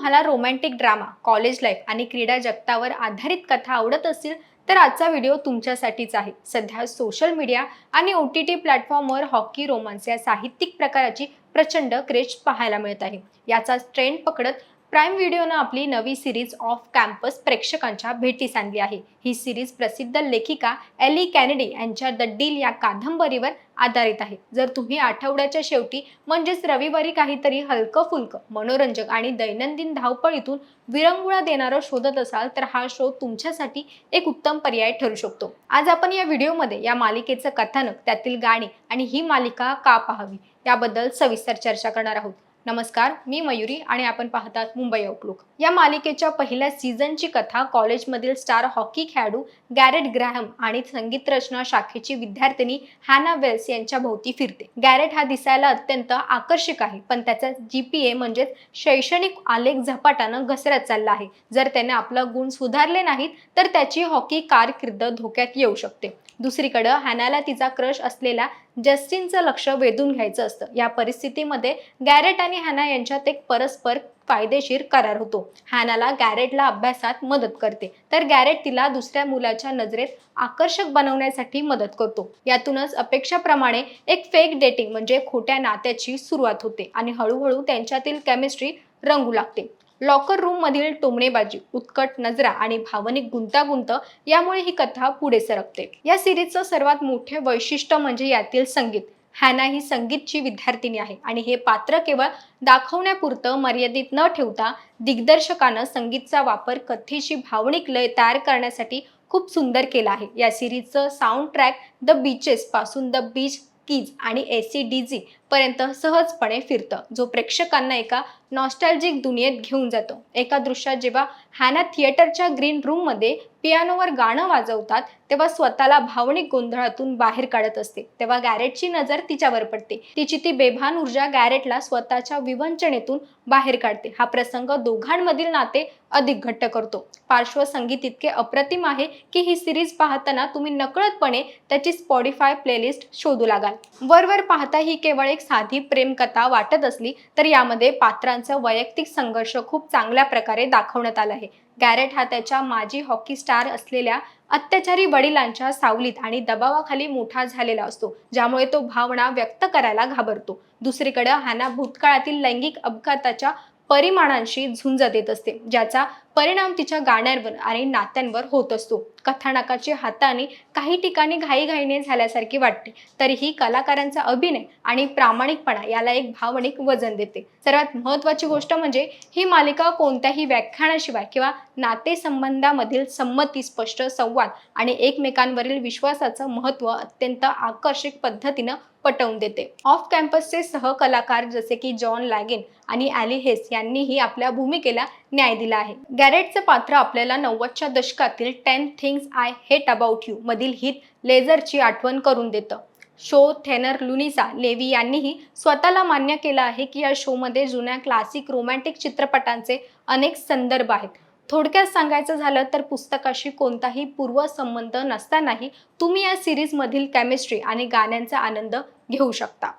तुम्हाला romantic drama, college life आणि क्रीडा जगतावर आधारित कथा आवडत असतील तर आजचा व्हिडिओ तुमच्यासाठीच आहे. सध्या सोशल मीडिया आणि OTT प्लॅटफॉर्मवर हॉकी रोमांस या साहित्यिक प्रकाराची प्रचंड क्रेज पाहायला मिळत आहे. याचा ट्रेंड पकडत प्राईम व्हिडिओनं आपली नवी सिरीज ऑफ कॅम्पस प्रेक्षकांच्या भेटीस आणली आहे. ही सिरीज प्रसिद्ध लेखिका एली केनेडी यांच्या द डील या कादंबरीवर आधारित आहे. जर तुम्ही आठवड्याच्या शेवटी म्हणजेच रविवारी काहीतरी हलकं फुलकं, मनोरंजक आणि दैनंदिन धावपळीतून विरंगुळा देणारं शोधत असाल तर हा शो तुमच्यासाठी एक उत्तम पर्याय ठरू शकतो. आज आपण या व्हिडिओमध्ये या मालिकेचं कथानक, त्यातील गाणी आणि ही मालिका का पाहावी याबद्दल सविस्तर चर्चा करणार आहोत. नमस्कार, मी मयुरी आणि आपण पाहतात मुंबई आउटलुक. या मालिकेच्या पहिल्या सीझनची कथा कॉलेजमधील स्टार हॉकी खेळाडू गॅरेट ग्रॅहम आणि संगीत रचना शाखेची विद्यार्थिनी हॅना वेल्स यांच्या भोवती फिरते. गॅरेट हा दिसायला अत्यंत आकर्षक आहे, पण त्याचा GPA म्हणजेच शैक्षणिक आलेख झपाट्यानं घसरत चालला आहे. जर त्याने आपलं गुण सुधारले नाहीत तर त्याची हॉकी कारकीर्द धोक्यात येऊ शकते. दुसरीकडे हॅनाला तिचा क्रश असलेल्या जस्टिनचं लक्ष वेधून घ्यायचं असतं. या परिस्थितीमध्ये गॅरेट आणि हॅना यांच्यात एक परस्पर फायदेशीर करार होतो. हॅनाला गॅरेटला अभ्यासात मदत करते तर गॅरेट तिला दुसऱ्या मुलाच्या नजरेत आकर्षक बनवण्यासाठी मदत करतो. यातूनच अपेक्षाप्रमाणे एक फेक डेटिंग म्हणजे खोट्या नात्याची सुरुवात होते आणि हळूहळू त्यांच्यातील केमिस्ट्री रंगू लागते. लॉकर रूम मधील टोमणेबाजी, उत्कट नजरा आणि भावनिक गुंतागुंत यामुळे ही कथा पुढे सरकते. या सिरीजचं सर्वात मोठे वैशिष्ट्य म्हणजे यातील संगीत. हॅना ही संगीतची विद्यार्थिनी आहे आणि हे पात्र केवळ दाखवण्यापुरतं मर्यादित न ठेवता दिग्दर्शकानं संगीतचा वापर कथेची भावनिक लय तयार करण्यासाठी खूप सुंदर केला आहे. या सिरीजचं साऊंड ट्रॅक द बीचेस पासून द बीच कीज आणि AC/DC पर्यंत सहजपणे फिरतं, जो प्रेक्षकांना एका नॉस्टॅल्जिक दुनियेत घेऊन जातो. एका दृश्यात जेव्हा हॅना थिएटरच्या ग्रीन रूम मध्ये पियानोवर गाणं वाजवतात तेव्हा स्वतःला भावनिक गोंधळातून बाहेर काढत असते, तेव्हा गॅरेटची नजर तिच्यावर पडते. तिची ती बेभान ऊर्जा गॅरेटला स्वतःच्या विवंचनेतून बाहेर काढते. हा प्रसंग दोघांमधील नाते अधिक घट्ट करतो. पार्श्वसंगीत इतके अप्रतिम आहे की ही सिरीज पाहताना तुम्ही नकळतपणे त्याची स्पॉटिफाय प्लेलिस्ट शोधू लागाल. वरवर पाहता ही केवळ एक साधी प्रेम कथा वाटत असली तर यामध्ये पात्रांचा वैयक्तिक संघर्ष खूप चांगल्या प्रकारे दाखवण्यात आला आहे. गॅरेट हा त्याच्या माजी हॉकी स्टार असलेल्या अत्याचारी वडिलांच्या सावलीत आणि दबावाखाली मोठा झालेला असतो, ज्यामुळे तो भावना व्यक्त करायला घाबरतो. दुसरीकडे हॅना भूतकाळातील लैंगिक अपघाताच्या परिमाणांशी झुंज देत असते, ज्याचा परिणाम तिच्या गाण्यांवर आणि नात्यांवर होत असतो. कथानकाची हाताळणी काही ठिकाणी घाईघाईने झाल्यासारखी वाटते, तरीही कलाकारांचा अभिनय आणि प्रामाणिकपणा याला एक भावनिक वजन देते. सर्वात महत्त्वाची गोष्ट म्हणजे ही मालिका कोणत्याही व्याख्यानाशिवाय किंवा नातेसंबंधामधील संमती, स्पष्ट संवाद आणि एकमेकांवरील विश्वासाचं महत्त्व अत्यंत आकर्षक पद्धतीनं पटवून देते. ऑफ कॅम्पसचे सहकलाकार जसे की जॉन लॅगिन आणि ॲली हेस यांनीही आपल्या भूमिकेला न्याय दिला आहे. गॅरेटचं पात्र आपल्याला 90च्या दशकातील 10 things I hate about you मधील हीथ लेजरची आठवण करून देतं. शो थेनर लुनिसा लेवी यांनीही स्वतःला मान्य केलं आहे की या शोमध्ये जुन्या क्लासिक रोमॅन्टिक चित्रपटांचे अनेक संदर्भ आहेत. थोडक्यात सांगायचं झालं तर पुस्तकाशी कोणताही पूर्वसंबंध नसतानाही तुम्ही या सिरीजमधील केमिस्ट्री आणि गाण्यांचा आनंद घेऊ शकता.